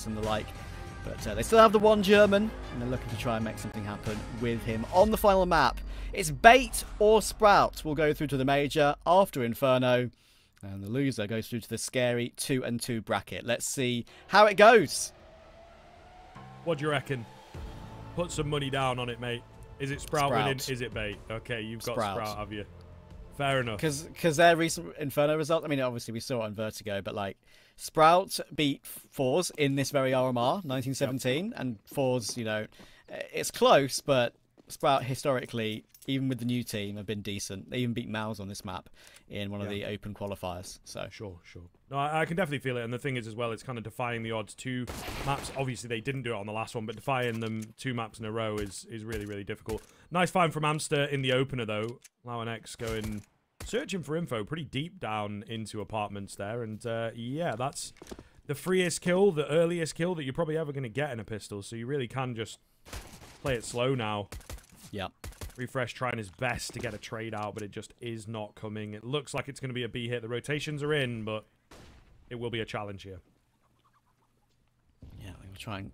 and the like. But they still have the one German, and they're looking to try and make something happen with him on the final map. It's Bait or Sprout will go through to the major after Inferno, and the loser goes through to the scary 2-2 bracket. Let's see how it goes. What do you reckon? Put some money down on it, mate. Is it Sprout winning? Is it Bait? Okay, you've got Sprout, have you? Fair enough. Because their recent Inferno result, I mean, obviously we saw it on Vertigo, but like Sprout beat Fours in this very RMR 1917, yep. And Fours, you know, it's close, but Sprout historically, even with the new team, have been decent. They even beat Mouse on this map in one of the open qualifiers. So sure. No, I can definitely feel it. And the thing is, as well, it's kind of defying the odds. 2 maps. Obviously, they didn't do it on the last one, but defying them 2 maps in a row is really, really difficult. Nice find from Amster in the opener, though. Lauenex going searching for info pretty deep down into apartments there. And yeah, that's the freest kill, the earliest kill that you're probably ever going to get in a pistol. So you really can just play it slow now. Yeah. Refresh trying his best to get a trade out, but it just is not coming. It looks like it's going to be a B hit. The rotations are in, but it will be a challenge here. Yeah, they will try and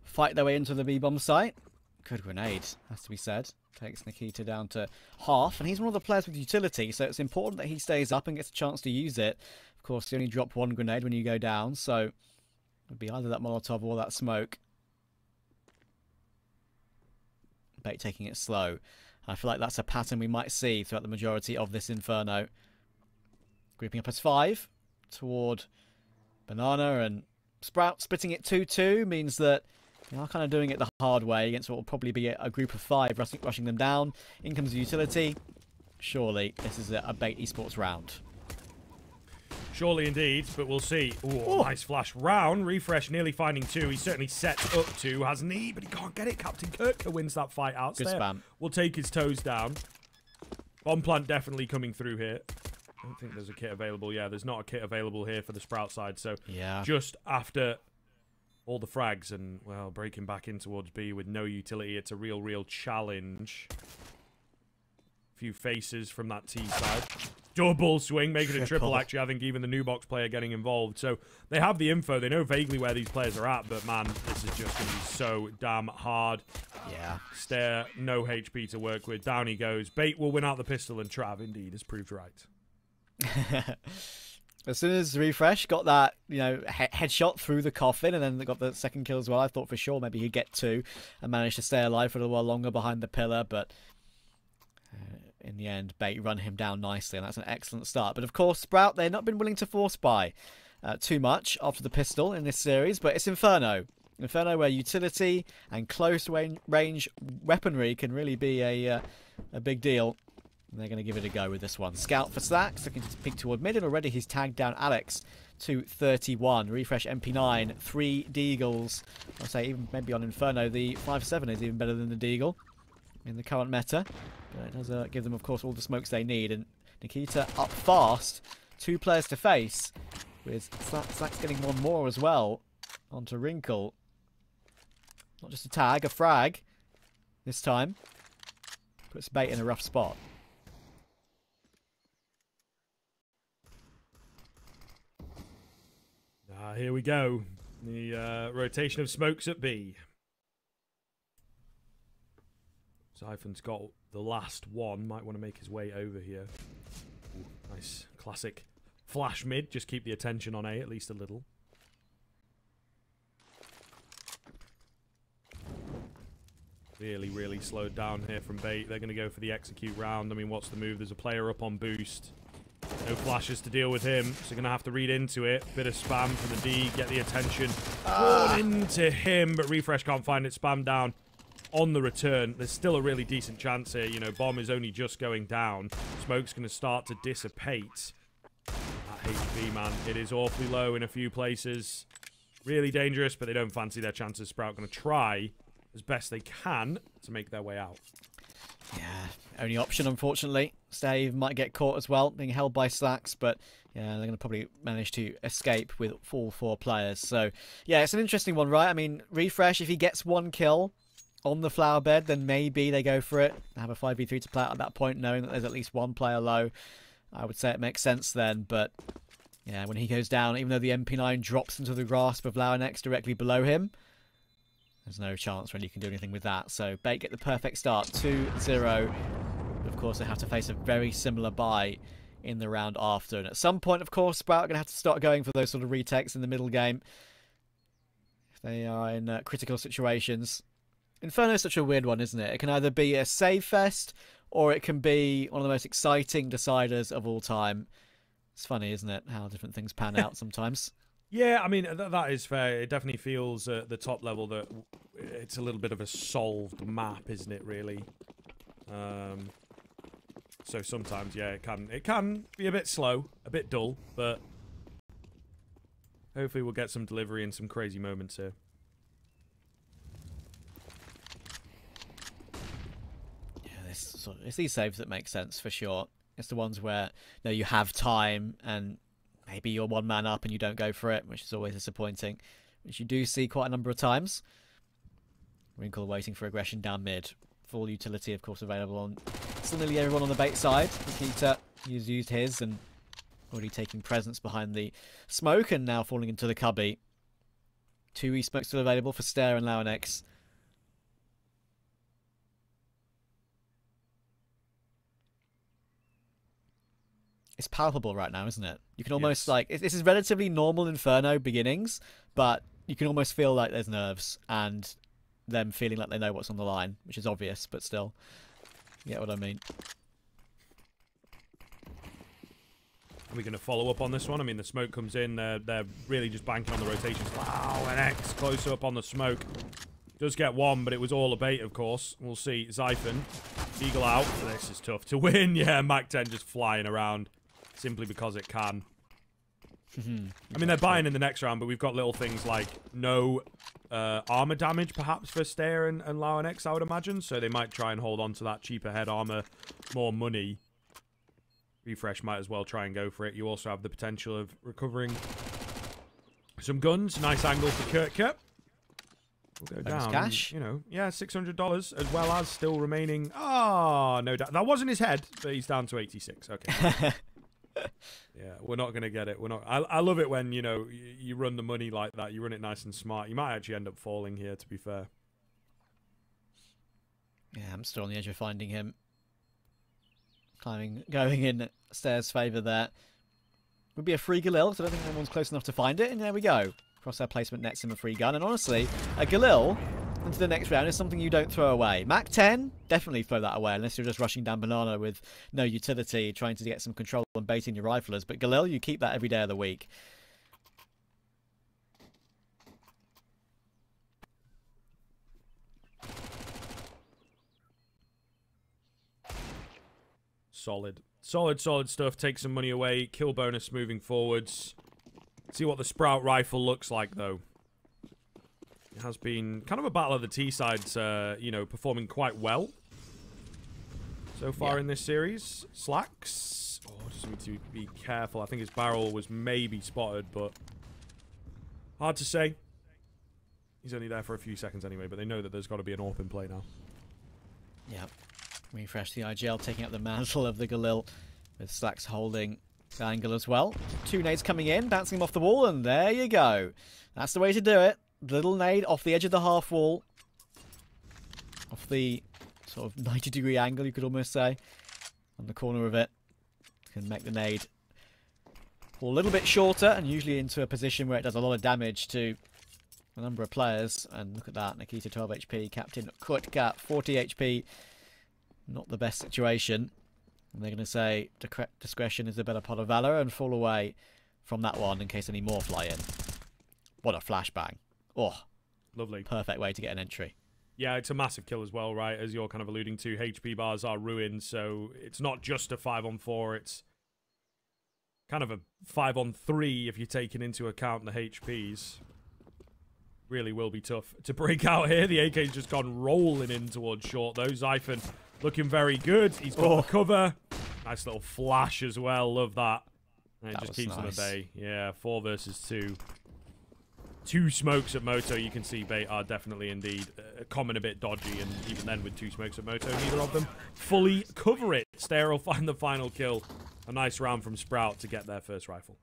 fight their way into the B-bomb site. Good grenade, has to be said. Takes Nikita down to half, and he's one of the players with utility, so it's important that he stays up and gets a chance to use it. Of course, you only drop 1 grenade when you go down, so it would be either that Molotov or that smoke. Bait taking it slow. I feel like that's a pattern we might see throughout the majority of this Inferno. Grouping up as 5 toward Banana, and Sprout splitting it 2-2 means that they are kind of doing it the hard way against what will probably be a group of 5 rushing them down. In comes the utility. Surely this is a Bait Esports round. Surely indeed, but we'll see. Ooh, nice flash round. Refresh nearly finding 2. He certainly sets up 2, hasn't he? But he can't get it. Captain Kirk wins that fight out. Good spam. We'll take his toes down. Bomb plant definitely coming through here. I don't think there's a kit available. Yeah, there's not a kit available here for the Sprout side. So yeah, just after all the frags and, well, breaking back in towards B with no utility, it's a real challenge. Few faces from that T side. Double swing, making it triple, actually. I think even the new box player getting involved. So they have the info. They know vaguely where these players are at, but man, this is just going to be so damn hard. Yeah. Staehr, no HP to work with. Down he goes. Bait will win out the pistol, and Trav indeed has proved right. As soon as Refresh got that, you know, headshot through the coffin and then got the second kill as well, I thought for sure maybe he'd get 2 and manage to stay alive for a little while longer behind the pillar, but in the end, Bait run him down nicely, and that's an excellent start. But of course, Sprout, they've not been willing to force buy too much after the pistol in this series, but it's Inferno. Inferno where utility and close range weaponry can really be a big deal. And they're going to give it a go with this one. Scout for slaxz, looking to peek toward mid, and already he's tagged down Alex to 31. Refresh MP9, 3 Deagles. I'll say even maybe on Inferno, the 5.7 is even better than the Deagle in the current meta. But it does give them, of course, all the smokes they need. And Nikita up fast. 2 players to face, with slaxz getting 1 more as well onto Wrinkle. Not just a tag, a frag this time. Puts Bait in a rough spot. Here we go. The rotation of smokes at B. Zyphon's got the last one. Might want to make his way over here. Ooh, nice classic flash mid. Just keep the attention on A at least a little. Really slowed down here from Bait. They're going to go for the execute round. I mean, what's the move? There's a player up on boost. No flashes to deal with him, so going to have to read into it. Bit of spam from the D, get the attention. Born into him, but Refresh can't find it. Spam down on the return. There's still a really decent chance here. You know, bomb is only just going down. Smoke's going to start to dissipate. That HP, man, it is awfully low in a few places. Really dangerous, but they don't fancy their chances. Sprout going to try as best they can to make their way out. Yeah, only option, unfortunately. Staehr might get caught as well, being held by slaxz, but yeah, they're going to probably manage to escape with all 4 players. So, yeah, it's an interesting one, right? I mean, Refresh, if he gets 1 kill on the flower bed, then maybe they go for it. Have a 5v3 to play out at that point, knowing that there's at least 1 player low. I would say it makes sense then, but Yeah, when he goes down, even though the MP9 drops into the grasp of Lauernex directly below him, there's no chance really you can do anything with that. So Bait get the perfect start, 2-0. Of course, they have to face a very similar buy in the round after. And at some point, of course, Sprout are going to have to start going for those sort of retakes in the middle game. If they are in critical situations. Inferno is such a weird one, isn't it? It can either be a save fest, or it can be one of the most exciting deciders of all time. It's funny, isn't it, how different things pan out sometimes. Yeah, I mean, that is fair. It definitely feels at the top level that it's a little bit of a solved map, isn't it, really? So sometimes, yeah, it can be a bit slow, a bit dull, but hopefully we'll get some delivery and some crazy moments here. Yeah, it's these saves that make sense, for sure. It's the ones where you have time and maybe you're one man up and you don't go for it, which is always disappointing, which you do see quite a number of times. Wrinkle waiting for aggression down mid. Full utility, of course, available on still nearly everyone on the bait side. Nikita has used his and already taking presence behind the smoke and now falling into the cubby. 2 E-smokes still available for Staehr and Lauernex. It's palpable right now, isn't it? You can almost, this is relatively normal Inferno beginnings, but you can almost feel like there's nerves and them feeling like they know what's on the line, which is obvious, but still. You get what I mean? Are we going to follow up on this one? I mean, the smoke comes in. They're really just banking on the rotations. Wow, an X close up on the smoke. Does get one, but it was all a bait, of course. We'll see. Zyphon. Eagle out. This is tough to win. Yeah, Mac 10 just flying around simply because it can. I mean, they're buying in the next round, but we've got little things like no armor damage, perhaps, for Staehr and Lauernex, I would imagine. So they might try and hold on to that cheaper head armor, more money. Refresh might as well try and go for it. You also have the potential of recovering some guns. Nice angle for Kurtka. We'll go down. Cash. Yeah, $600, as well as still remaining. Oh, no doubt. That wasn't his head, but he's down to 86. Okay. Yeah, we're not going to get it. We're not. I love it when, you run the money like that. You run it nice and smart. You might actually end up falling here, to be fair. Yeah, I'm still on the edge of finding him. Going in Staehr's favour there. Would be a free Galil, so I don't think anyone's close enough to find it. And there we go. Crosshair placement nets him a free gun. And honestly, a Galil into the next round is something you don't throw away. Mac 10, definitely throw that away, unless you're just rushing down banana with no utility, trying to get some control and baiting your riflers. But Galil, you keep that every day of the week. Solid stuff. Take some money away. Kill bonus moving forwards. See what the Sprout rifle looks like, though. It has been kind of a battle of the T-sides, performing quite well so far in this series. slaxz. Oh, just need to be careful. I think his barrel was maybe spotted, but hard to say. He's only there for a few seconds anyway, but they know that there's got to be an AWP in play now. Yeah. Refresh the IGL, taking up the mantle of the Galil, with slaxz holding the angle as well. 2 nades coming in, bouncing him off the wall, and there you go. That's the way to do it. Little nade off the edge of the half wall. Off the sort of 90-degree angle, you could almost say. On the corner of it. Can make the nade fall a little bit shorter, and usually into a position where it does a lot of damage to a number of players. And look at that, Nikita 12 HP, Captain Kurtka 40 HP. Not the best situation. And they're going to say discretion is the better part of valor and fall away from that one in case any more fly in. What a flashbang. Oh, lovely. Perfect way to get an entry. Yeah, it's a massive kill as well, right? As you're kind of alluding to, HP bars are ruined, so it's not just a 5-on-4, it's kind of a 5-on-3 if you're taking into account the HPs. Really will be tough to break out here. The AK's just gone rolling in towards short, though. Zyphon looking very good. He's got the cover. Nice little flash as well. Love that. And it just keeps them at bay. Yeah, 4 versus 2. 2 smokes at Moto. You can see Bait are definitely indeed common a bit dodgy. And even then with 2 smokes at Moto, neither of them fully cover it. Staehr will find the final kill. A nice round from Sprout to get their first rifle.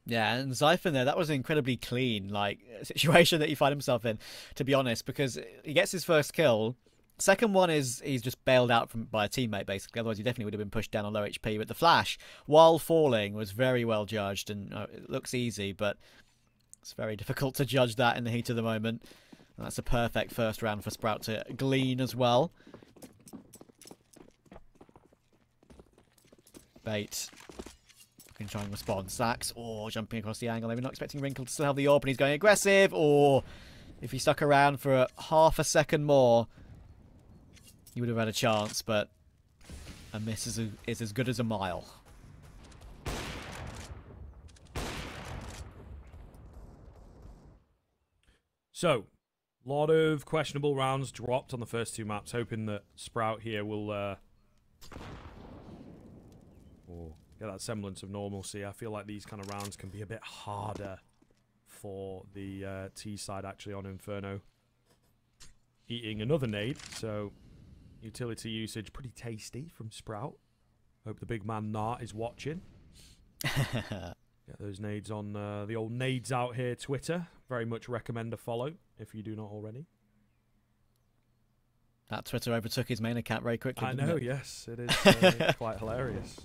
Yeah, and Zyphon there, that was an incredibly clean like situation that he found himself in, to be honest, because he gets his first kill. Second one is he's just bailed out by a teammate, basically. Otherwise, he definitely would have been pushed down on low HP. But the flash, while falling, was very well judged, and it looks easy, but it's very difficult to judge that in the heat of the moment. And that's a perfect first round for Sprout to glean as well. Bait can try and respond. slaxz, or jumping across the angle. Maybe not expecting Wrinkle to still have the AWP, and he's going aggressive. Or if he stuck around for half a second more, he would have had a chance. But a miss is as good as a mile. So, a lot of questionable rounds dropped on the first two maps. Hoping that Sprout here will get that semblance of normalcy. I feel like these kind of rounds can be a bit harder for the T side actually on Inferno. Eating another nade, so utility usage pretty tasty from Sprout. Hope the big man Nart is watching. Get those nades on the old Nades Out Here Twitter. Very much recommend a follow if you do not already. That Twitter overtook his main account very quickly. I know, yes. It is quite hilarious.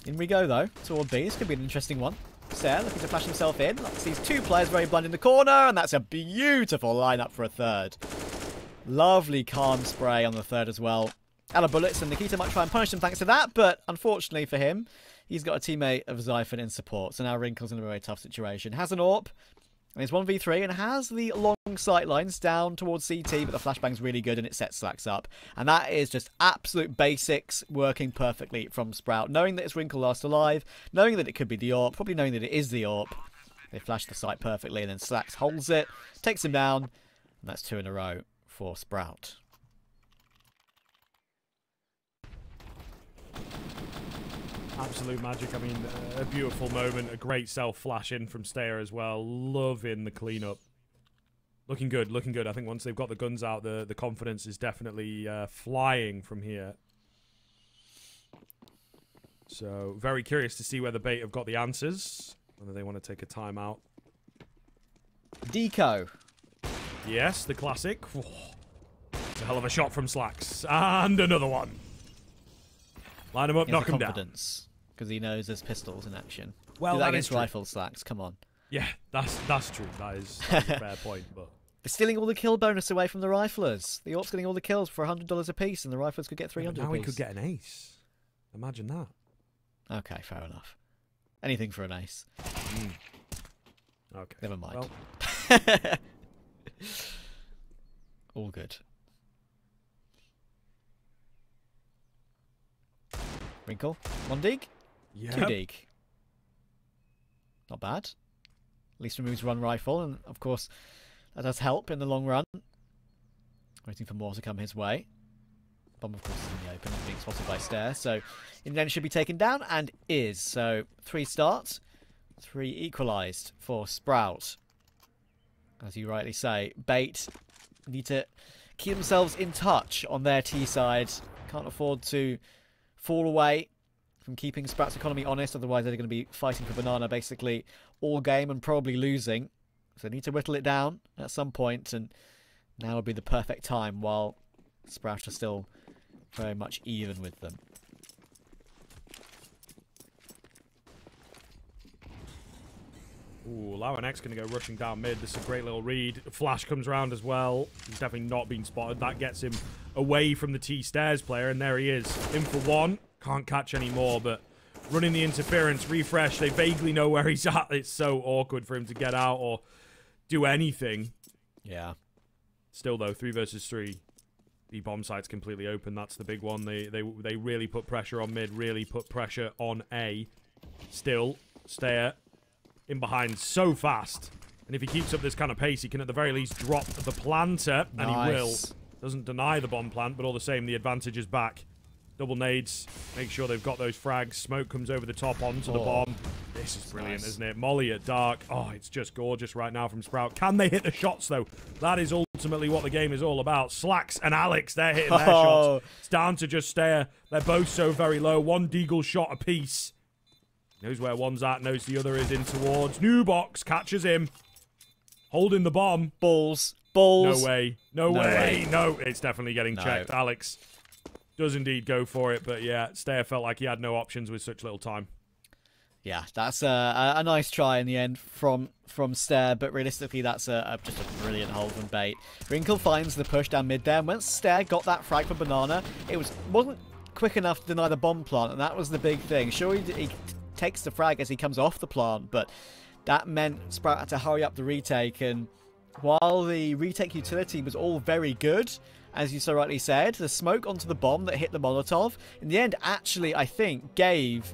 In we go, though, toward B. This could be an interesting one. Staehr looking to flash himself in. Sees two players very blind in the corner, and that's a beautiful lineup for a third. Lovely calm spray on the third as well. Out of bullets, and Nikita might try and punish him thanks to that, but unfortunately for him, he's got a teammate of Zyphon in support, so now Wrinkle's in a very tough situation. Has an AWP, and he's 1v3, and has the long sight lines down towards CT, but the flashbang's really good, and it sets slaxz up. And that is just absolute basics working perfectly from Sprout. Knowing that it's Wrinkle last alive, knowing that it could be the AWP, probably knowing that it is the AWP. They flash the sight perfectly, and then slaxz holds it, takes him down, and that's 2 in a row for Sprout. Absolute magic. I mean, a beautiful moment. A great self-flash in from Staehr as well. Loving the cleanup. Looking good, looking good. I think once they've got the guns out, the confidence is definitely flying from here. So, very curious to see where the bait have got the answers. Whether they want to take a timeout. Deco. Yes, the classic. Oh, it's a hell of a shot from slaxz. And another one. Line him up, knock him down. Because he knows there's pistols in action. Well, do that that against is rifles, slaxz. Come on. Yeah, that's true. That is a fair point. But they're stealing all the kill bonus away from the riflers. The AWP's getting all the kills for $100 a piece, and the riflers could get 300 now a piece. we could get an ace. Imagine that. Okay, fair enough. Anything for an ace. Okay. Never mind. Well. All good. Wrinkle. 1 dig. Yep. 2 dig. Not bad. At least removes one rifle, and of course that does help in the long run. Waiting for more to come his way. Bomb, of course, is in the open and being spotted by Staehr. So in the end should be taken down, and is. So 3 starts, 3 equalised for Sprout. As you rightly say, Bait need to keep themselves in touch on their T side. Can't afford to fall away from keeping Sprout's economy honest, otherwise they're going to be fighting for banana basically all game and probably losing. So they need to whittle it down at some point, and now would be the perfect time while Sprout are still very much even with them. Ooh, Lauerneck's going to go rushing down mid. This is a great little read. Flash comes around as well. He's definitely not been spotted. That gets him away from the T-Stairs player, and there he is. In for 1. Can't catch any more, but running the interference, refresh. They vaguely know where he's at. It's so awkward for him to get out or do anything. Yeah. Still, though, 3 versus 3. The bomb site's completely open. That's the big one. They really put pressure on mid, really put pressure on A. Still, Staehr in behind so fast. And if he keeps up this kind of pace, he can at the very least drop the planter. And he will. Doesn't deny the bomb plant, but all the same, the advantage is back. Double nades. Make sure they've got those frags. Smoke comes over the top onto the bomb. This is brilliant, isn't it? Molly at dark. Oh, it's just gorgeous right now from Sprout. Can they hit the shots, though? That is ultimately what the game is all about. slaxz and Alex, they're hitting their shots. It's down to just Staehr. They're both so very low. 1 deagle shot apiece. Knows where one's at, knows the other is in towards. New box, catches him. Holding the bomb. Balls. Balls. No way. No way. No, it's definitely getting No. checked. Alex does indeed go for it, but yeah, Staehr felt like he had no options with such little time. Yeah, that's a nice try in the end from Staehr, but realistically that's just a brilliant hold from Bait. Wrinkle finds the push down mid there, and once Staehr got that frag for Banana, it wasn't quick enough to deny the bomb plant, and that was the big thing. Sure, he takes the frag as he comes off the plant, but that meant Sprout had to hurry up the retake, and while the retake utility was all very good, as you so rightly said, the smoke onto the bomb that hit the Molotov, in the end actually, I think, gave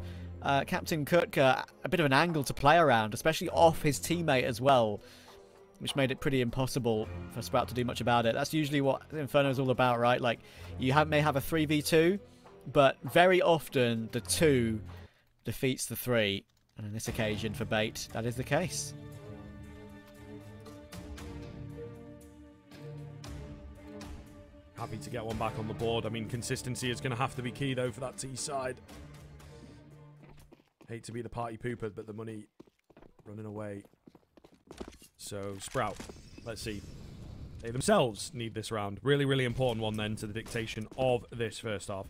Captain Kutka a bit of an angle to play around, especially off his teammate as well, which made it pretty impossible for Sprout to do much about it. That's usually what Inferno is all about, right? Like, you may have a 3v2, but very often the 2 defeats the 3. And on this occasion for Bait, that is the case. Happy to get one back on the board. I mean, consistency is going to have to be key, though, for that T side. Hate to be the party pooper, but the money running away. So, Sprout, let's see. They themselves need this round. Really, really important one, then, to the dictation of this first half.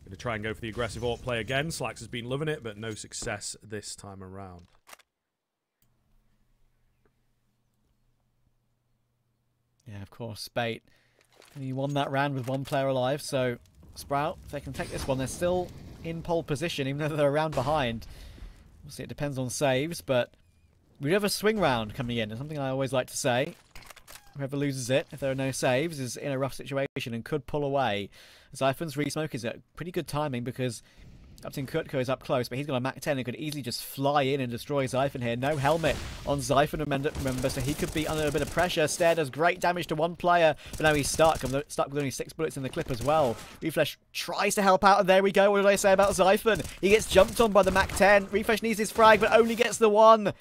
Going to try and go for the aggressive AWP play again. slaxz has been loving it, but no success this time around. Yeah, of course, Bait. He won that round with 1 player alive, so Sprout, if they can take this one, they're still in pole position, even though they're a round behind. Obviously, it depends on saves, but we have a swing round coming in, and something I always like to say. Whoever loses it, if there are no saves, is in a rough situation and could pull away. Zyphon's re-smoke is at pretty good timing because Captain Kutka is up close, but he's got a Mach 10 and could easily just fly in and destroy Zyphon here. No helmet on Zyphon, remember, so he could be under a bit of pressure. Staehr does great damage to one player, but now he's stuck with only 6 bullets in the clip as well. Refresh tries to help out, and there we go. What did I say about Zyphon? He gets jumped on by the Mach 10. Refresh needs his frag, but only gets the 1.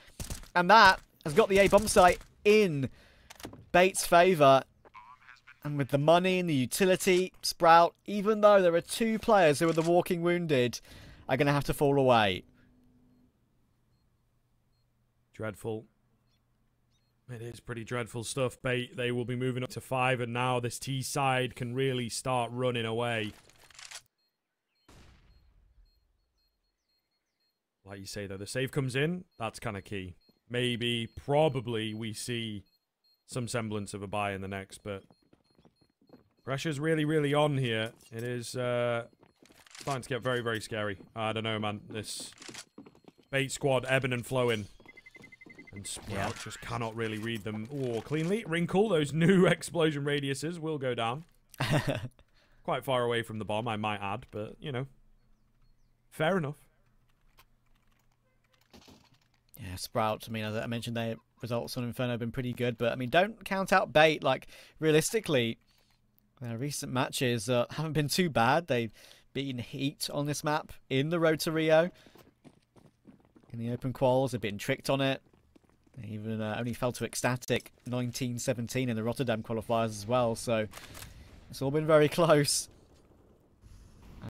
And that has got the A bomb site in Bait's favour. And with the money and the utility, Sprout, even though there are 2 players who are the walking wounded, are going to have to fall away. Dreadful. It is pretty dreadful stuff. Bait, they will be moving up to 5, and now this T side can really start running away. Like you say, though, the save comes in. That's kind of key. Maybe, probably, we see some semblance of a buy in the next, but pressure's really, really on here. It is starting to get very, very scary. I don't know, man. This Bait squad ebbing and flowing. And Sprout just cannot really read them cleanly. Wrinkle, those new explosion radiuses will go down. Quite far away from the bomb, I might add, but, you know, fair enough. Yeah, Sprout, I mean, as I mentioned, their results on Inferno have been pretty good, but, I mean, don't count out Bait. Like, realistically, their recent matches haven't been too bad. They've beaten Heat on this map in the Road to Rio. In the open quals, they've been tricked on it. They even only fell to Ecstatic 19-17 in the Rotterdam qualifiers as well, so it's all been very close.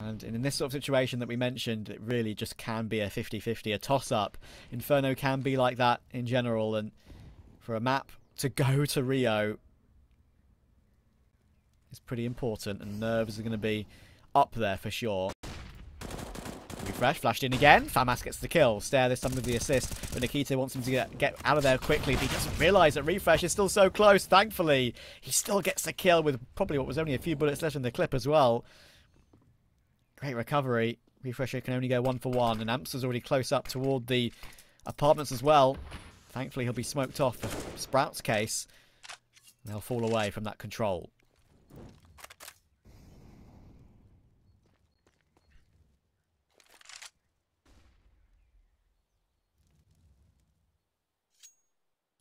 And in this sort of situation that we mentioned, it really just can be a 50-50, a toss-up. Inferno can be like that in general, and for a map to go to Rio is pretty important, and nerves are going to be up there for sure. Refresh, flashed in again. Famas gets the kill. Staehr this time with the assist, but Nikita wants him to get out of there quickly, but he doesn't realise that Refresh is still so close. Thankfully, he still gets the kill with probably what was only a few bullets left in the clip as well. Great recovery. Refresher can only go 1 for 1, and Amster's already close up toward the apartments as well. Thankfully, he'll be smoked off for Sprout's case. They'll fall away from that control.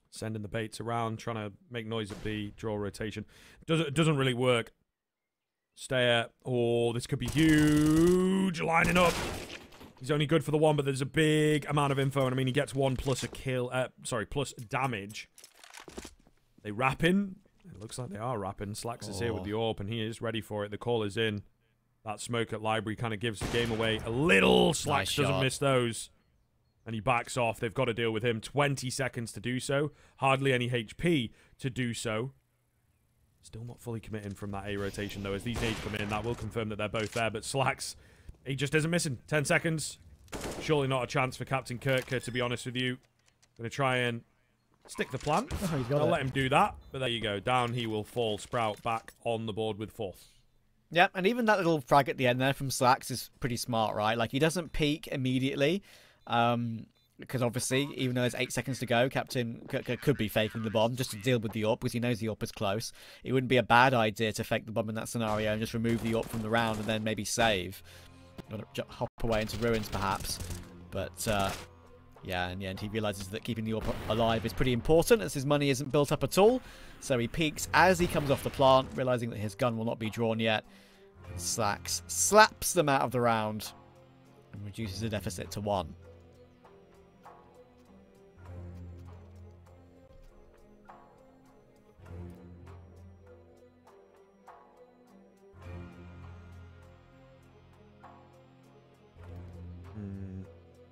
Sending the baits around, trying to make noise at B, draw rotation. It doesn't really work. Staehr. Oh, this could be huge. Lining up. He's only good for the 1, but there's a big amount of info. And I mean, he gets 1 plus a kill. Plus damage. They wrapping. It looks like they are wrapping. slaxz is here with the AWP, and he is ready for it. The call is in. That smoke at library kind of gives the game away a little. slaxz Nice doesn't shot. miss those. And he backs off. They've got to deal with him. 20 seconds to do so. Hardly any HP to do so. Still not fully committing from that A rotation, though. As these nades come in, that will confirm that they're both there. But slaxz, he just isn't missing. 10 seconds. Surely not a chance for Captain Kirker, to be honest with you. Going to try and stick the plan. Oh, I'll let him do that. But there you go. Down he will fall. Sprout back on the board with 4th. Yeah, and even that little frag at the end there from slaxz is pretty smart, right? Like, he doesn't peek immediately. Because obviously, even though there's 8 seconds to go, Captain could be faking the bomb just to deal with the AWP because he knows the AWP is close. It wouldn't be a bad idea to fake the bomb in that scenario and just remove the AWP from the round and then maybe save. Hop away into ruins, perhaps. But, yeah, in the end, he realizes that keeping the AWP alive is pretty important as his money isn't built up at all. So he peeks as he comes off the plant, realizing that his gun will not be drawn yet. slaxz slaps them out of the round and reduces the deficit to 1.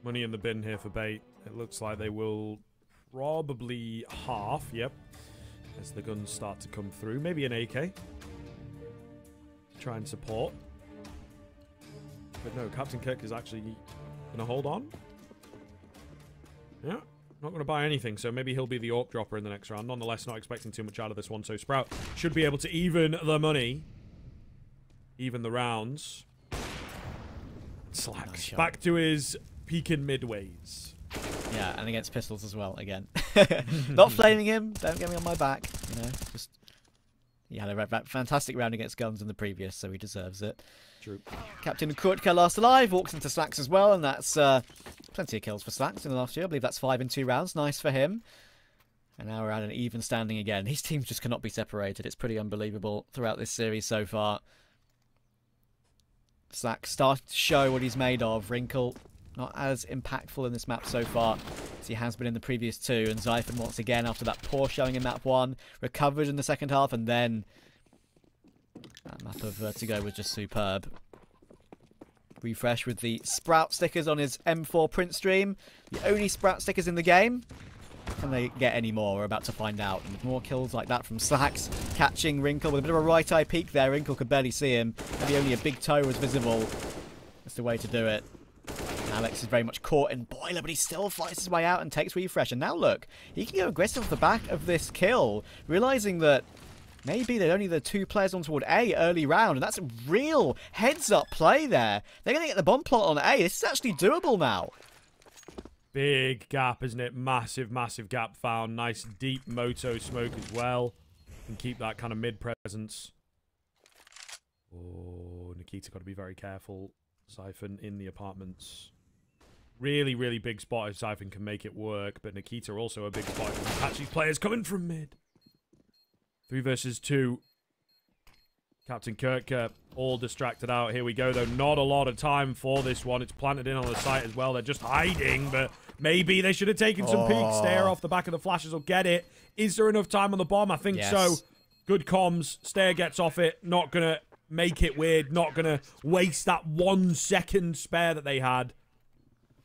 Money in the bin here for bait. It looks like they will probably half, yep, as the guns start to come through. Maybe an AK. Try and support. But no, Captain Kirk is actually going to hold on. Yeah, not going to buy anything, so maybe he'll be the AWP dropper in the next round. Nonetheless, not expecting too much out of this one, so Sprout should be able to even the money. Even the rounds. slaxz. Nice Back to his peeking midways. Yeah, and against pistols as well, again. Not flaming him, don't get me on my back, you know, just... He had a fantastic round against guns in the previous, so he deserves it. True. Captain Krutka last alive, walks into slaxz as well, and that's plenty of kills for slaxz in the last year. I believe that's 5 in 2 rounds, nice for him. And now we're at an even standing again. These teams just cannot be separated. It's pretty unbelievable throughout this series so far. slaxz started to show what he's made of. Wrinkle, not as impactful in this map so far as he has been in the previous 2. And Zyphon once again, after that poor showing in map 1, recovered in the second half, and then that map of Vertigo was just superb. Refresh with the Sprout stickers on his M4 print stream. The only Sprout stickers in the game. Can they get any more? We're about to find out. And with more kills like that from slaxz, catching Wrinkle with a bit of a right eye peek there. Wrinkle could barely see him. Maybe only a big toe was visible. That's the way to do it. Alex is very much caught in boiler, but he still fights his way out and takes refresh. And now look, he can go aggressive off the back of this kill, realizing that maybe they're only the 2 players on toward A early round, and that's a real heads-up play there. They're going to get the bomb plot on A. This is actually doable now. Big gap, isn't it? Massive, massive gap found. Nice deep moto smoke as well. Can keep that kind of mid-presence. Oh, Nikita got to be very careful. Zyphon in the apartments. Really, really big spot if Zyphon can make it work, but Nikita also a big spot. Catch these players coming from mid. 3 versus 2. Captain Kirk all distracted out. Here we go, though. Not a lot of time for this one. It's planted in on the site as well. They're just hiding, but maybe they should have taken some peeks. Staehr off the back of the flashes will get it. Is there enough time on the bomb? I think so. Good comms. Staehr gets off it. Not going to make it weird. Not going to waste that 1 second spare that they had.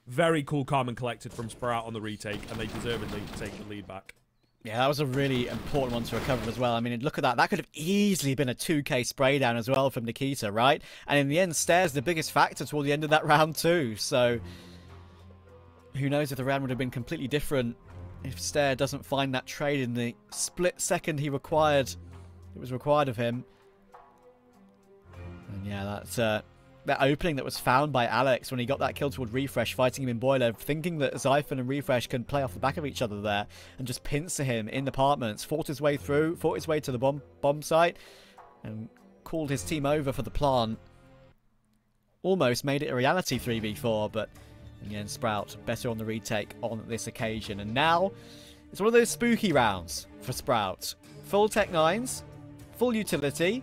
Very cool, calm, and collected from Sprout on the retake, and they deservedly take the lead back. Yeah, that was a really important one to recover as well. I mean, look at that. That could have easily been a 2k spray down as well from Nikita, right? And in the end, Staehr's the biggest factor toward the end of that round too. So, who knows if the round would have been completely different if Staehr doesn't find that trade in the split second it was required of him. And yeah, that's that opening that was found by Alex when he got that kill toward Refresh, fighting him in boiler, thinking that Zyphon and Refresh can play off the back of each other there, and just pincer him in the apartments, fought his way through, fought his way to the bomb site, and called his team over for the plant. Almost made it a reality 3v4, but in the end, Sprout better on the retake on this occasion. And now, it's one of those spooky rounds for Sprout. Full Tech 9s, full utility.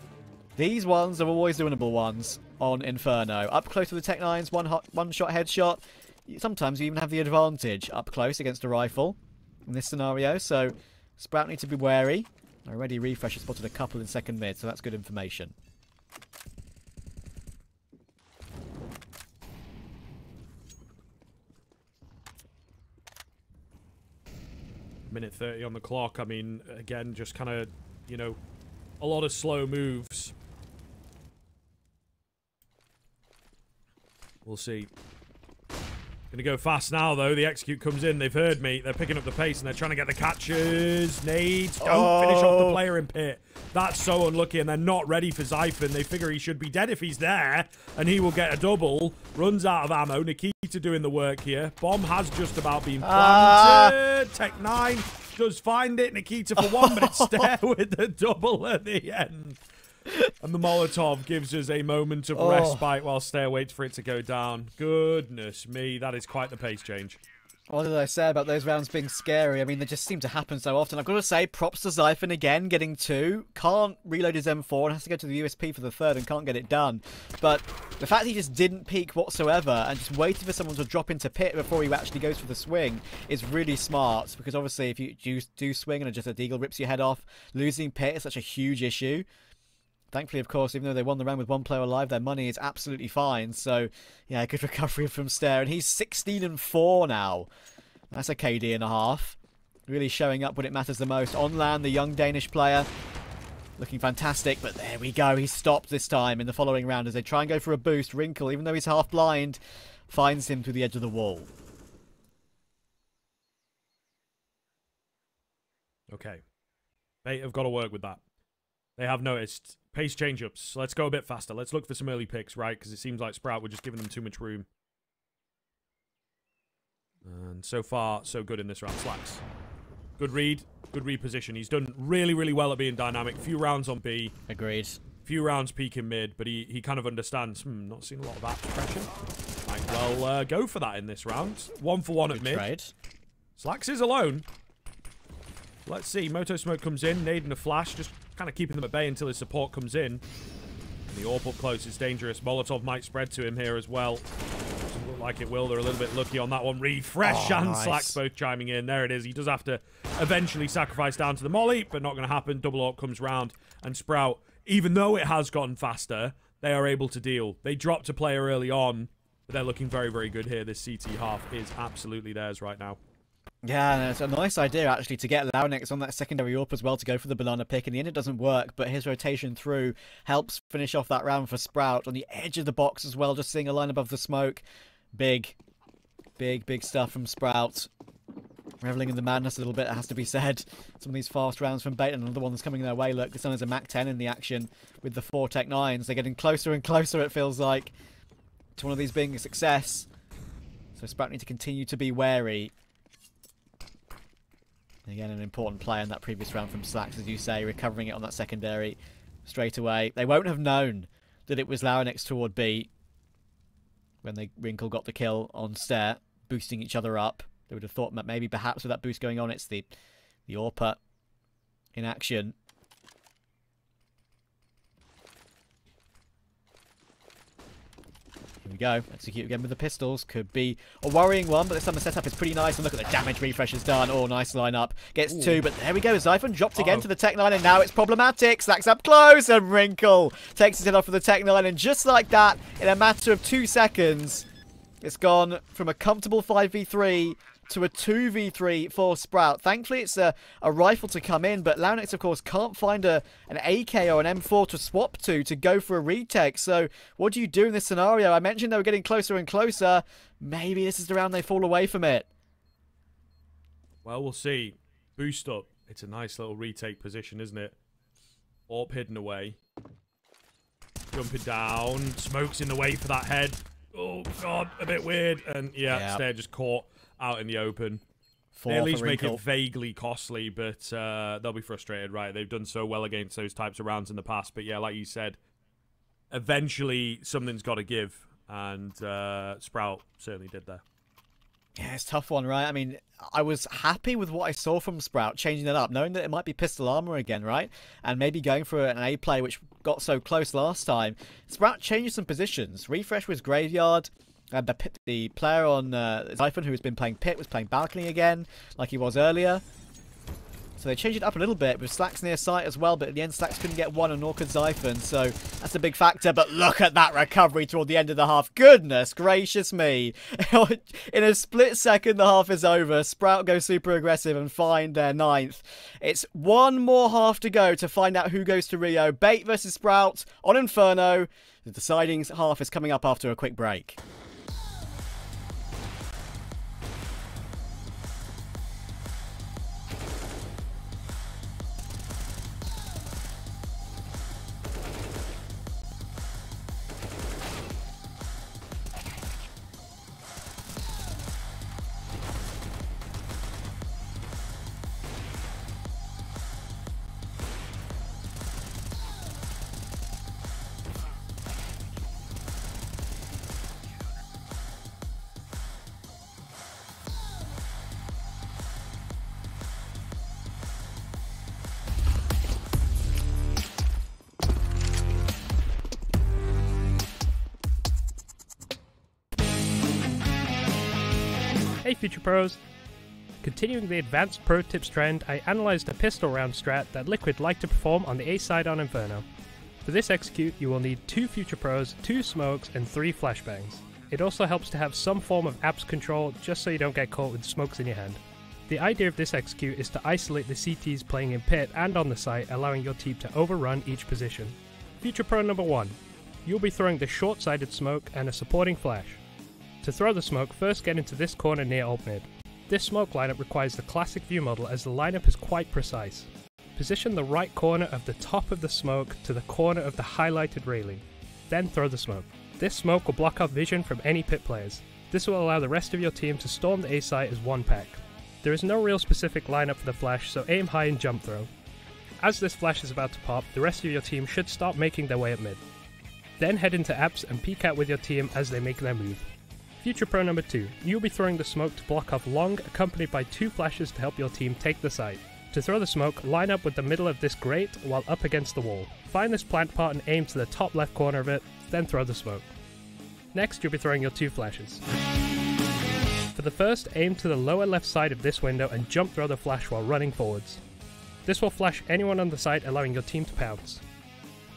These ones are always the winnable ones on Inferno. Up close to the Tech 9s, one-shot headshot. Sometimes you even have the advantage up close against a rifle in this scenario. So Sprout need to be wary. Already Refresh has spotted a couple in second mid, so that's good information. minute 30 on the clock. I mean, again, just kind of, you know, a lot of slow moves. We'll see. Gonna go fast now, though. The execute comes in. They've heard me. They're picking up the pace, and they're trying to get the catches. Nades. Don't finish off the player in pit. That's so unlucky, and they're not ready for Zyphon. They figure he should be dead if he's there, and he will get a double. Runs out of ammo. Nikita doing the work here. Bomb has just about been planted. Tech 9 does find it. Nikita for one, but it's Staehr with the double at the end. And the Molotov gives us a moment of respite while Staehr waits for it to go down. Goodness me, that is quite the pace change. What did I say about those rounds being scary? I mean, they just seem to happen so often. I've got to say, props to Zyphon again, getting 2. Can't reload his M4 and has to go to the USP for the 3rd and can't get it done. But the fact he just didn't peek whatsoever and just waited for someone to drop into pit before he actually goes for the swing is really smart. Because obviously, if you do swing and just a deagle rips your head off, losing pit is such a huge issue. Thankfully, of course, even though they won the round with 1 player alive, their money is absolutely fine. So, yeah, good recovery from Staehr. And he's 16-4 now. That's a KD and a half. Really showing up when it matters the most. On land, the young Danish player. Looking fantastic, but there we go. He's stopped this time in the following round as they try and go for a boost. Wrinkle, even though he's half blind, finds him through the edge of the wall. Okay. They have got to work with that. They have noticed. Pace change-ups. Let's go a bit faster. Let's look for some early picks, right? Because it seems like Sprout, we're just giving them too much room. And so far, so good in this round. slaxz. Good read. Good reposition. He's done really, really well at being dynamic. Few rounds on B. Agreed. Few rounds peaking mid, but he kind of understands. Not seeing a lot of that pressure. Might well go for that in this round. 1 for 1 at mid. Trade. slaxz is alone. Let's see. Moto Smoke comes in. Nade and a flash. Just kind of keeping them at bay until his support comes in. And the AWP up close is dangerous. Molotov might spread to him here as well. Doesn't look like it will. They're a little bit lucky on that one. Refresh and nice. slaxz both chiming in. There it is. He does have to eventually sacrifice down to the molly, but not going to happen. Double AWP comes round. And Sprout, even though it has gotten faster, they are able to deal. They dropped a player early on, but they're looking very, very good here. This CT half is absolutely theirs right now. Yeah, it's a nice idea, actually, to get Launex on that secondary AWP as well to go for the banana pick. In the end, it doesn't work, but his rotation through helps finish off that round for Sprout on the edge of the box as well, just seeing a line above the smoke. Big stuff from Sprout. Reveling in the madness a little bit, it has to be said. Some of these fast rounds from Bait, and another one that's coming their way. Look, this one is a Mac 10 in the action with the 4 Tech 9s. They're getting closer and closer, it feels like, to one of these being a success. So Sprout need to continue to be wary. Again, an important play in that previous round from slaxz, as you say, recovering it on that secondary straight away. They won't have known that it was Launex toward B when Wrinkle got the kill on Staehr, boosting each other up. They would have thought that maybe perhaps with that boost going on, it's the AWP in action. Here we go. Execute again with the pistols. Could be a worrying one, but this time the setup is pretty nice. And look at the damage refresh has done. Oh, nice lineup. Gets 2, but there we go. Zyphon dropped again to the Tech 9, and now it's problematic. slaxz up close, and Wrinkle takes his head off of the Tech 9, and just like that, in a matter of 2 seconds, it's gone from a comfortable 5v3 to a 2v3 for Sprout. Thankfully, it's a rifle to come in, but Launex, of course, can't find an AK or an M4 to swap to go for a retake. So what do you do in this scenario? I mentioned they were getting closer and closer. Maybe this is the round they fall away from it. Well, we'll see. Boost up. It's a nice little retake position, isn't it? AWP hidden away. Jumping down. Smoke's in the way for that head. Oh, God. A bit weird. And, yeah. Staehr just caught out in the open. They at least make it vaguely costly, but they'll be frustrated, right? They've done so well against those types of rounds in the past. But, yeah, like you said, eventually something's got to give. And Sprout certainly did there. Yeah, it's a tough one, right? I mean, I was happy with what I saw from Sprout, changing it up, knowing that it might be pistol armor again, right? And maybe going for an A play, which got so close last time. Sprout changed some positions. Refresh was Graveyard. The player on Zyphon, who has been playing Pit, was playing Balcony again, like he was earlier. So they changed it up a little bit with slaxz near site as well, but at the end slaxz couldn't get one, and nor could Zyphon, so that's a big factor. But look at that recovery toward the end of the half. Goodness gracious me. In a split second the half is over. Sprout goes super aggressive and find their 9th. It's one more half to go to find out who goes to Rio. Bait versus Sprout on Inferno. The deciding half is coming up after a quick break. Hey Future Pros! Continuing the advanced pro tips trend, I analysed a pistol round strat that Liquid like to perform on the A side on Inferno. For this execute, you will need 2 Future Pros, 2 smokes, and 3 flashbangs. It also helps to have some form of apps control, just so you don't get caught with smokes in your hand. The idea of this execute is to isolate the CTs playing in pit and on the site, allowing your team to overrun each position. Future Pro number 1. You'll be throwing the short-sided smoke and a supporting flash. To throw the smoke, first get into this corner near alt mid. This smoke lineup requires the classic view model as the lineup is quite precise. Position the right corner of the top of the smoke to the corner of the highlighted railing. Then throw the smoke. This smoke will block off vision from any pit players. This will allow the rest of your team to storm the A site as one pack. There is no real specific lineup for the flash, so aim high and jump throw. As this flash is about to pop, the rest of your team should start making their way up mid. Then head into apps and peek out with your team as they make their move. Future Pro number 2, you'll be throwing the smoke to block off long, accompanied by 2 flashes to help your team take the site. To throw the smoke, line up with the middle of this grate while up against the wall. Find this plant part and aim to the top left corner of it, then throw the smoke. Next, you'll be throwing your 2 flashes. For the first, aim to the lower left side of this window and jump throw the flash while running forwards. This will flash anyone on the site, allowing your team to pounce.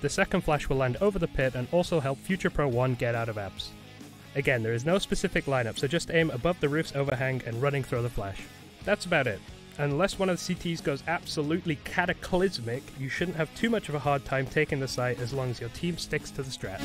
The second flash will land over the pit and also help Future Pro 1 get out of apps. Again, there is no specific lineup, so just aim above the roof's overhang and running throw the flash. That's about it. Unless one of the CTs goes absolutely cataclysmic, you shouldn't have too much of a hard time taking the site as long as your team sticks to the strat.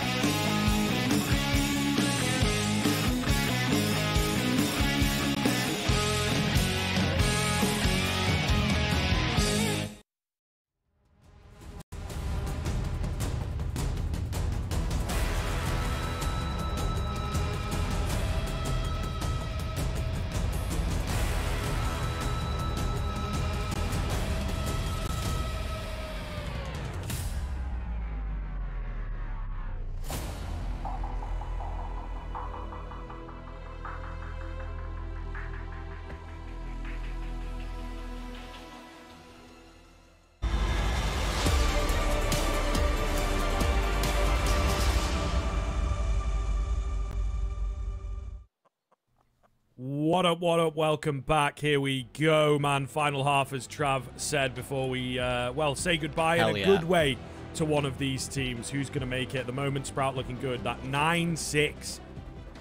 What up, welcome back. Here we go, man. Final half, as Trav said before we, well, say goodbye in a good way to one of these teams. Who's going to make it? At the moment, Sprout looking good. That 9-6 is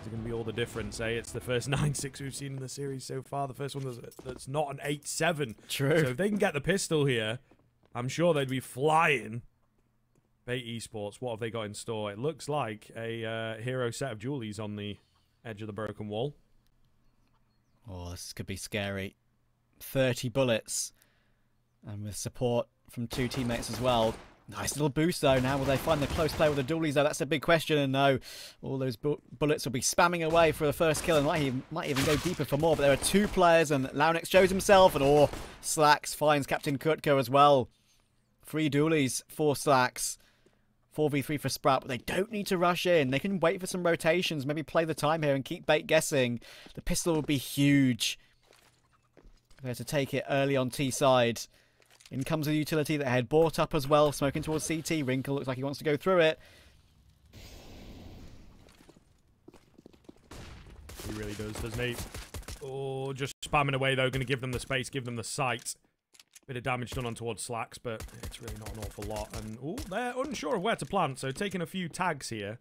going to be all the difference, eh? It's the first 9-6 we've seen in the series so far. The first one that's not an 8-7. True. So if they can get the pistol here, I'm sure they'd be flying. Bait Esports, what have they got in store? It looks like a hero set of Julies on the edge of the broken wall. Oh, this could be scary. 30 bullets. And with support from 2 teammates as well. Nice little boost, though. Now will they find the close play with the dualies, though? That's a big question. And no, all those bullets will be spamming away for the first kill. And might even go deeper for more. But there are 2 players. And Launex shows himself. And slaxz finds Captain Kutko as well. 3 dualies for slaxz. 4v3 for Sprout, but they don't need to rush in. They can wait for some rotations, maybe play the time here and keep Bait guessing. The pistol will be huge. They're to take it early on T side. In comes the utility that had bought up as well, smoking towards CT. Wrinkle looks like he wants to go through it. He really does, doesn't he? Oh, just spamming away though, going to give them the space, give them the sight. Bit of damage done on towards slaxz, but it's really not an awful lot. And, oh, they're unsure of where to plant, so taking a few tags here.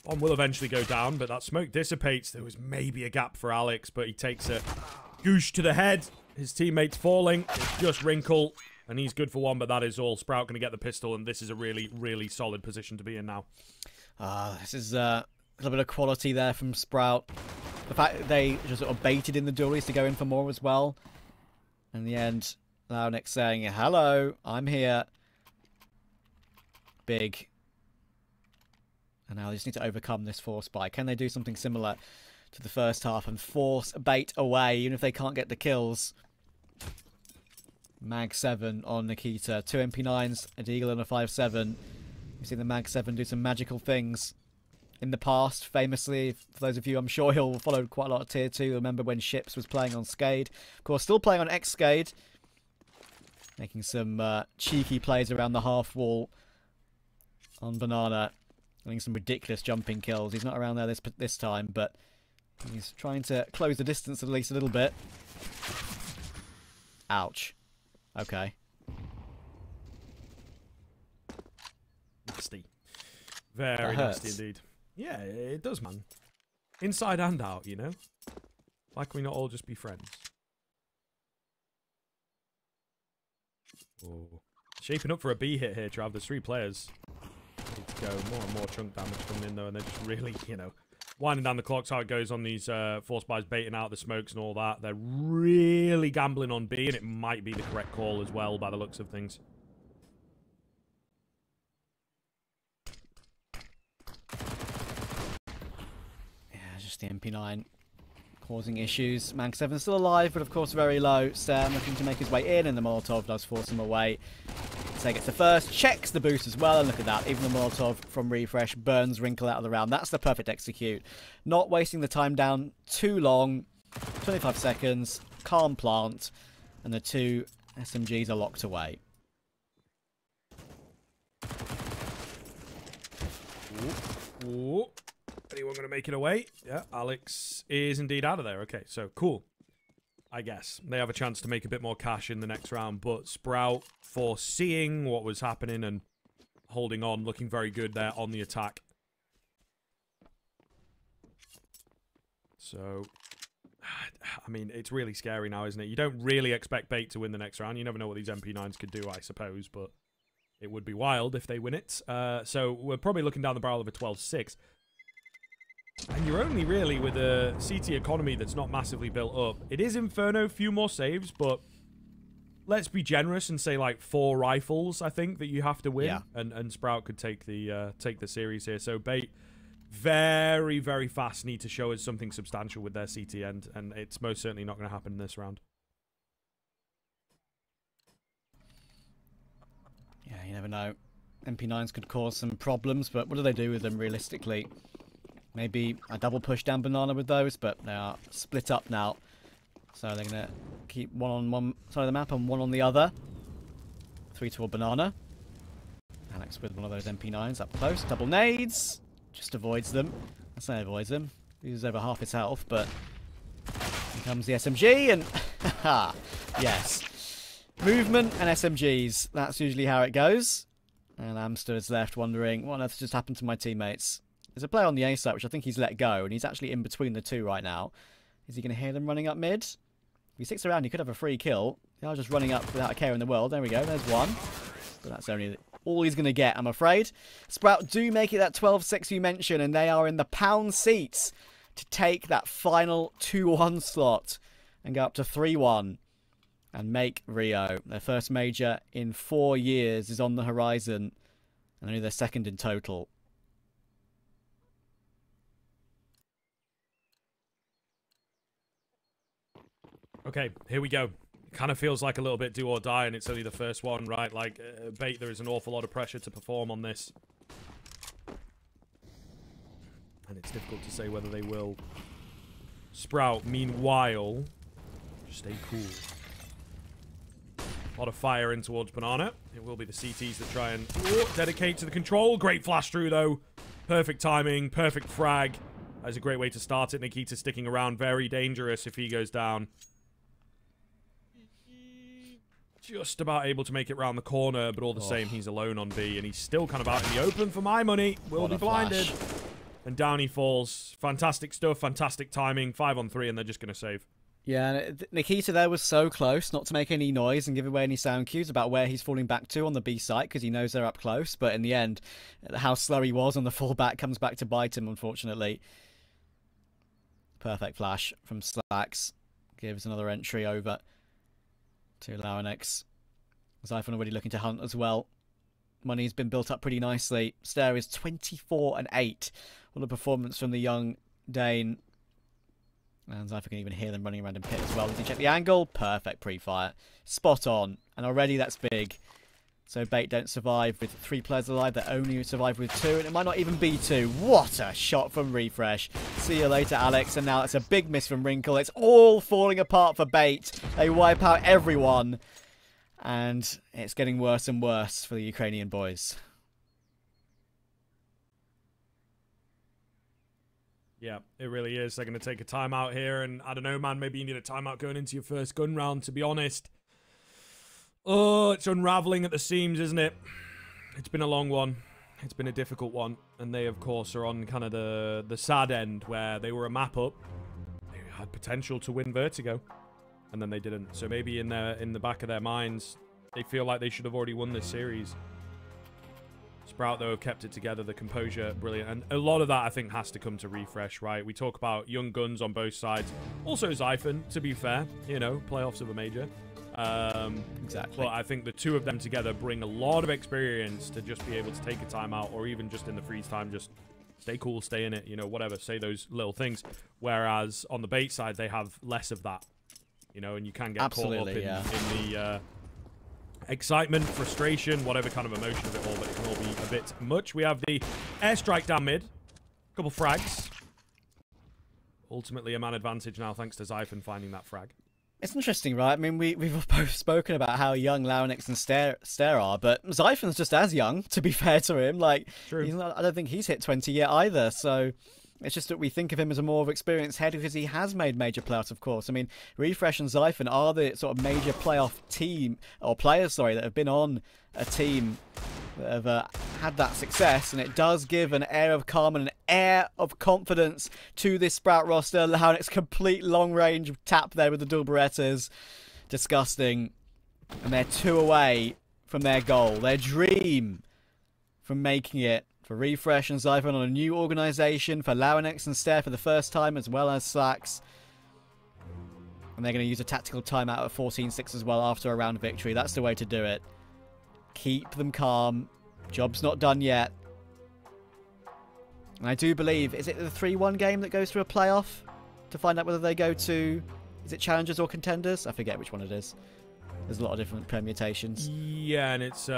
Bomb will eventually go down, but that smoke dissipates. There was maybe a gap for Alex, but he takes a goosh to the head. His teammate's falling. It's just Wrinkle, and he's good for one, but that is all. Sprout going to get the pistol, and this is a really, really solid position to be in now. This is a little bit of quality there from Sprout. The fact that they just sort of baited in the dualies to go in for more as well. In the end, Loudnick saying, hello, I'm here. Big. And now they just need to overcome this force buy. Can they do something similar to the first half and force bait away, even if they can't get the kills? Mag 7 on Nikita. 2 MP9s, a Deagle and a 5.7. We've seen the Mag 7 do some magical things in the past, famously. For those of you, I'm sure he'll follow quite a lot of Tier 2. Remember when Ships was playing on Skade. Of course, still playing on X-Skade. Making some cheeky plays around the half wall on Banana. Getting some ridiculous jumping kills. He's not around there this time, but he's trying to close the distance at least a little bit. Ouch. Okay. Nasty. Very nasty indeed. Yeah, it does, man. Inside and out, you know? Why can we not all just be friends? Oh. Shaping up for a B hit here, Trav. There's 3 players. Need to go. More and more chunk damage coming in, though, and they're just really, you know, winding down the clock's how it goes on these force buys, baiting out the smokes and all that. They're really gambling on B, and it might be the correct call as well, by the looks of things. The MP9 causing issues. Mag 7 still alive, but of course very low. Staehr looking to make his way in, and the Molotov does force him away. Staehr gets the first, checks the boost as well, and look at that. Even the Molotov from Refresh burns Wrinkle out of the round. That's the perfect execute. Not wasting the time down too long. 25 seconds, calm plant, and the 2 SMGs are locked away. Ooh. Ooh. Anyone going to make it away? Yeah, Alex is indeed out of there. Okay, so cool. I guess they have a chance to make a bit more cash in the next round, but Sprout, foreseeing what was happening and holding on, looking very good there on the attack. So, I mean, it's really scary now, isn't it? You don't really expect Bait to win the next round. You never know what these MP9s could do, I suppose, but it would be wild if they win it. So we're probably looking down the barrel of a 12-6. And you're only really with a CT economy that's not massively built up. It is Inferno, few more saves, but let's be generous and say like 4 rifles, I think, that you have to win. Yeah. And Sprout could take the series here. So Bait, very, very fast, need to show us something substantial with their CT end, and it's most certainly not going to happen in this round. Yeah, you never know. MP9s could cause some problems, but what do they do with them realistically? Maybe a double push down Banana with those, but they are split up now. So they're going to keep one on one side of the map and one on the other. 3 toward Banana. Alex with one of those MP9s up close. Double nades. Just avoids them. I say avoids them. Loses over half his health, but here comes the SMG and... haha, yes. Movement and SMGs. That's usually how it goes. And Amster is left wondering, what on earth just happened to my teammates? There's a player on the A site, which I think he's let go, and he's actually in between the 2 right now. Is he going to hear them running up mid? If he sticks around, he could have a free kill. They are just running up without a care in the world. There we go, there's one. But that's only all he's going to get, I'm afraid. Sprout do make it that 12-6 you mentioned, and they are in the pound seats to take that final 2-1 slot and go up to 3-1 and make Rio. Their first major in 4 years is on the horizon, and only their second in total. Okay, here we go. It kind of feels like a little bit do or die, and it's only the first one, right? Like, Bait, there is an awful lot of pressure to perform on this. And it's difficult to say whether they will. Sprout, meanwhile, just stay cool. A lot of fire in towards Banana. It will be the CTs that try and dedicate to the control. Great flash through, though. Perfect timing, perfect frag. That's a great way to start it. Nikita sticking around. Very dangerous if he goes down. just about able to make it round the corner, but all the same, he's alone on B, and he's still kind of out in the open for my money. Will be blinded. And down he falls. Fantastic stuff, fantastic timing. 5 on 3, and they're just going to save. Yeah, Nikita there was so close not to make any noise and give away any sound cues about where he's falling back to on the B site because he knows they're up close. But in the end, how slow he was on the fallback comes back to bite him, unfortunately. Perfect flash from slaxz. Gives another entry over to Launex. Zyphon already looking to hunt as well. Money's been built up pretty nicely. Staehr is 24 and 8. What a performance from the young Dane. And Zyphon can even hear them running around in pit as well. Did you check the angle? Perfect pre-fire. Spot on. And already that's big. So Bait don't survive with 3 players alive. They only survive with 2. And it might not even be 2. What a shot from Refresh. See you later, Alex. And now it's a big miss from Wrinkle. It's all falling apart for Bait. They wipe out everyone. And it's getting worse and worse for the Ukrainian boys. Yeah, it really is. They're going to take a timeout here. And I don't know, man. Maybe you need a timeout going into your first gun round, to be honest. Oh, it's unraveling at the seams, isn't it? It's been a long one. It's been a difficult one. And they, of course, are on kind of the sad end where they were a map up. They had potential to win Vertigo. And then they didn't. So maybe in the back of their minds, they feel like they should have already won this series. Sprout, though, have kept it together. The composure, brilliant. And a lot of that, I think, has to come to Refresh, right? We talk about young guns on both sides. Also Zyphon, to be fair. You know, playoffs of a major. Exactly. But I think the two of them together bring a lot of experience to just be able to take a timeout, or even just in the freeze time, just stay cool, stay in it, you know, whatever, say those little things. Whereas on the Bait side, they have less of that, you know, and you can get caught up in the excitement, frustration, whatever kind of emotion of it all, but it can all be a bit much. We have the airstrike down mid, couple frags. Ultimately a man advantage now, thanks to Zyphon finding that frag. It's interesting, right? I mean, we've both spoken about how young Launex and Staehr are, but Zyphon's just as young, to be fair to him. Like, he's not, I don't think he's hit 20 yet either, so it's just that we think of him as a more of experienced head because he has made major playoffs, of course. I mean, Refresh and Zyphon are the sort of major playoff team, or players, sorry, that have been on a team that have had that success, and it does give an air of calm and an air of confidence to this Sprout roster. Launex complete long range tap there with the dual Berettas. Disgusting. And they're 2 away from their goal. Their dream from making it for Refresh and Zyphon on a new organisation, for Launex and Staehr for the first time, as well as slaxz. And they're going to use a tactical timeout at 14-6 as well after a round victory. That's the way to do it. Keep them calm. Job's not done yet. And I do believe, is it the 3-1 game that goes to a playoff to find out whether they go to, is it challengers or contenders? I forget which one it is. There's a lot of different permutations. Yeah, and it's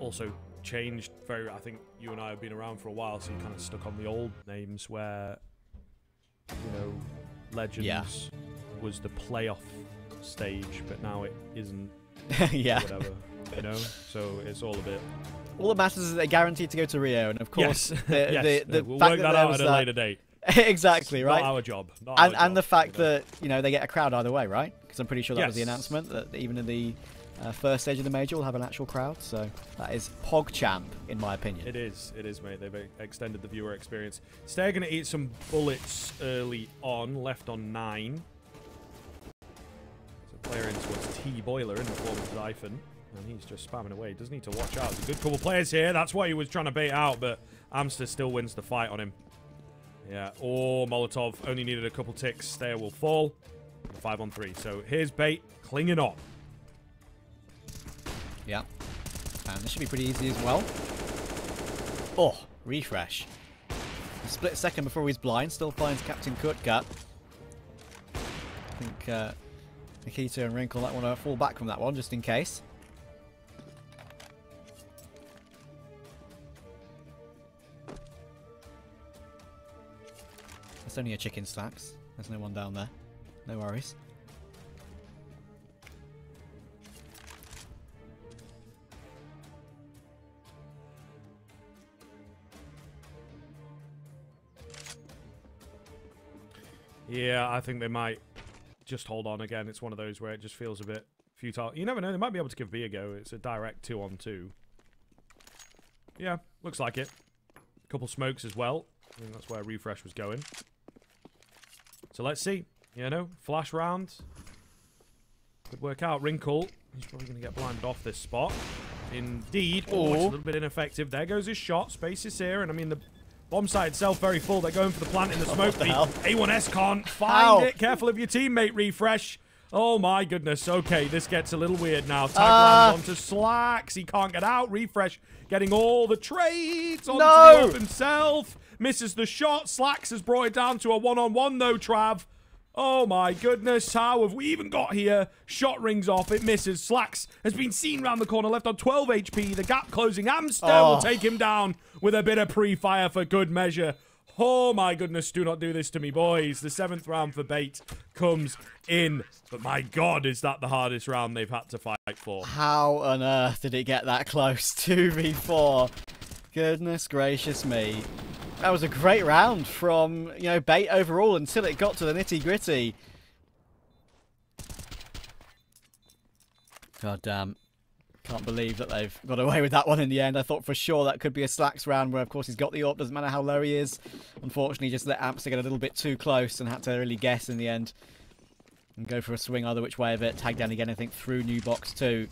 also changed very, I think you and I have been around for a while, so you kind of stuck on the old names where, you know, Legends was the playoff stage, but now it isn't. Yeah. Whatever, you know? So it's all a bit. All that matters is that they're guaranteed to go to Rio, and of course, the we'll fact work that there out was at a later date. Exactly, It's right? Not our job. And the fact that, you know, they get a crowd either way, right? Because I'm pretty sure that was the announcement, that even in the first stage of the major we'll have an actual crowd. So that is PogChamp, in my opinion. It is, mate. They've extended the viewer experience. Staehr going to eat some bullets early on, left on 9. So player in towards T-Boiler in the form of Zyphon. And he's just spamming away. Does need to watch out. There's a good couple of players here. That's what he was trying to bait out, but Amster still wins the fight on him. Yeah. Oh, Molotov only needed a couple ticks. Staehr will fall. 5 on 3. So here's Bait clinging on. Yeah. And this should be pretty easy as well. Oh, Refresh. A split second before he's blind. Still finds Captain Kutka. I think Nikita and Wrinkle might want to fall back from that one just in case. It's only a chicken slaxz. There's no one down there. No worries. Yeah, I think they might just hold on again. It's one of those where it just feels a bit futile. You never know. They might be able to give B a go. It's a direct 2-on-2. Yeah, looks like it. A couple smokes as well. I think that's where Refresh was going. So let's see. You know, flash round. Could work out. Wrinkle. He's probably going to get blinded off this spot. Indeed. Oh, it's a little bit ineffective. There goes his shot. Space is here. And I mean, the bomb site itself very full. They're going for the plant in the smoke. The A1S can't find it. Careful of your teammate, Refresh. Oh my goodness. Okay, this gets a little weird now. Tag lands onto slaxz. He can't get out. Refresh getting all the trades onto the up himself. Misses the shot. slaxz has brought it down to a one-on-one though, Trav. Oh my goodness, how have we even got here? Shot rings off, it misses. slaxz has been seen round the corner, left on 12 HP. The gap closing. Amster will take him down with a bit of pre-fire for good measure. Oh my goodness, do not do this to me, boys. The 7th round for Bait comes in. But my God, is that the hardest round they've had to fight for. How on earth did it get that close? 2v4. Goodness gracious me. That was a great round from, you know, Bait overall until it got to the nitty-gritty. God damn. Can't believe that they've got away with that one in the end. I thought for sure that could be a slaxz round where, of course, he's got the AWP. Doesn't matter how low he is. Unfortunately, just let amster get a little bit too close and had to really guess in the end. And go for a swing either which way of it. Tag down again, I think, through new box 2.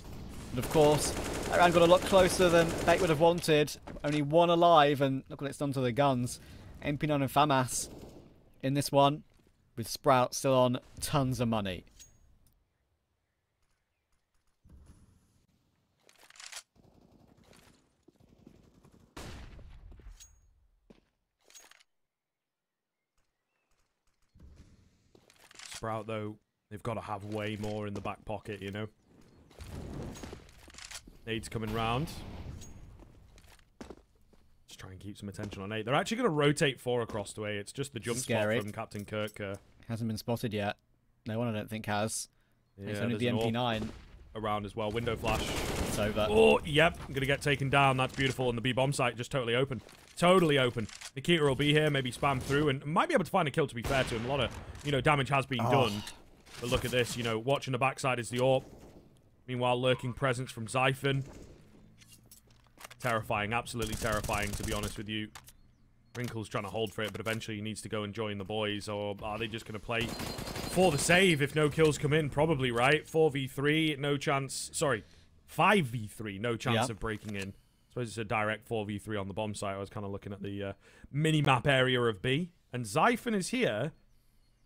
But of course, that round got a lot closer than Bait would have wanted. Only one alive, and look what it's done to the guns. MP9 and FAMAS in this one, with Sprout still on tons of money. Sprout, though, they've got to have way more in the back pocket, you know? Nade's coming round. Just try and keep some attention on 8. They're actually going to rotate 4 across the way. It's just the jump spot from Captain Kirk. Hasn't been spotted yet. No one, I don't think, has. Yeah, it's only the MP9. Around as well. Window flash. It's over. Oh, yep. I'm going to get taken down. That's beautiful. And the B bomb site just totally open. Totally open. Nikita will be here. Maybe spam through. And might be able to find a kill, to be fair to him. A lot of, you know, damage has been done. But look at this. You know, watching the backside is the AWP. Meanwhile, lurking presence from Zyphon. Terrifying. Absolutely terrifying, to be honest with you. Wrinkle's trying to hold for it, but eventually he needs to go and join the boys. Or are they just going to play for the save if no kills come in? Probably, right? 4v3, no chance. Sorry, 5v3, no chance of breaking in. I suppose it's a direct 4v3 on the bomb site. I was kind of looking at the mini-map area of B. And Zyphon is here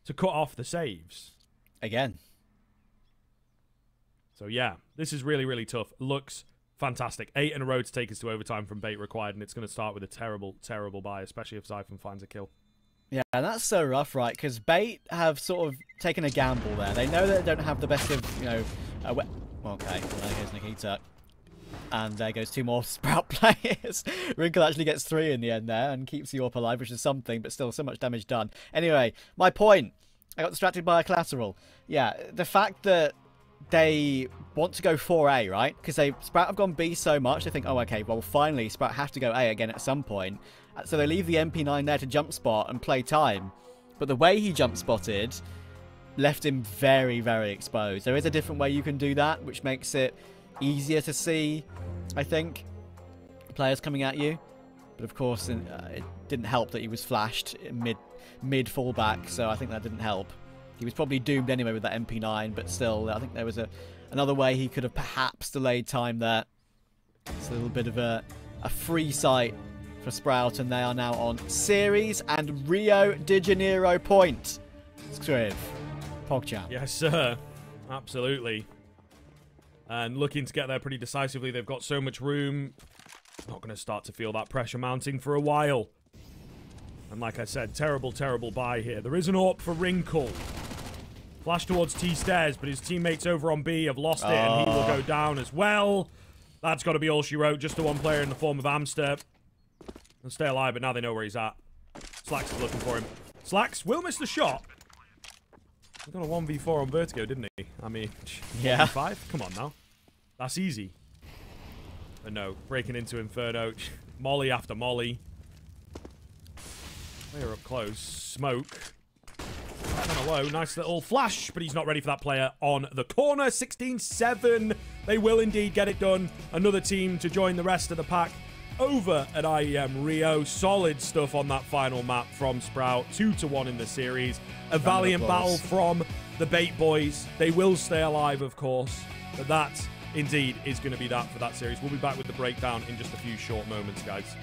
to cut off the saves. Again. So, yeah, this is really, really tough. Looks fantastic. 8 in a row to take us to overtime from Bait required, and it's going to start with a terrible, terrible buy, especially if Zyphon finds a kill. Yeah, and that's so rough, right? Because Bait have sort of taken a gamble there. They know that they don't have the best of, you know... okay, well, there goes Nikita. And there goes 2 more Sprout players. Wrinkle actually gets 3 in the end there and keeps you up alive, which is something, but still so much damage done. Anyway, my point. I got distracted by a collateral. Yeah, the fact that they want to go 4A, right? Because Sprout have gone B so much, they think, oh, okay, well, finally, Sprout have to go A again at some point. So they leave the MP9 there to jump spot and play time. But the way he jump spotted left him very, very exposed. There is a different way you can do that, which makes it easier to see, I think, players coming at you. But of course, it didn't help that he was flashed mid fallback, so I think that didn't help. He was probably doomed anyway with that MP9, but still, I think there was another way he could have perhaps delayed time there. It's a little bit of a free sight for Sprout, and they are now on series and Rio de Janeiro point. Scriv, PogChamp. Yes, sir. Absolutely. And looking to get there pretty decisively. They've got so much room. Not going to start to feel that pressure mounting for a while. And like I said, terrible, terrible buy here. There is an AWP for Wrinkle. Flash towards Staehr, but his teammates over on B have lost it, and he will go down as well. That's got to be all she wrote. Just the one player in the form of Amster. They'll stay alive, but now they know where he's at. slaxz is looking for him. slaxz will miss the shot. He got a 1v4 on Vertigo, didn't he? I mean, yeah. 1v5? Come on now. That's easy. But no, breaking into Inferno. Molly after molly. Player up close. Smoke. On a Hello, nice little flash, but he's not ready for that player on the corner. 16-7. They will indeed get it done. Another team to join the rest of the pack over at IEM Rio. Solid stuff on that final map from Sprout. 2-1 in the series. A valiant battle from the Bait Boys. They will stay alive, of course, but that indeed is going to be that for that series. We'll be back with the breakdown in just a few short moments, guys.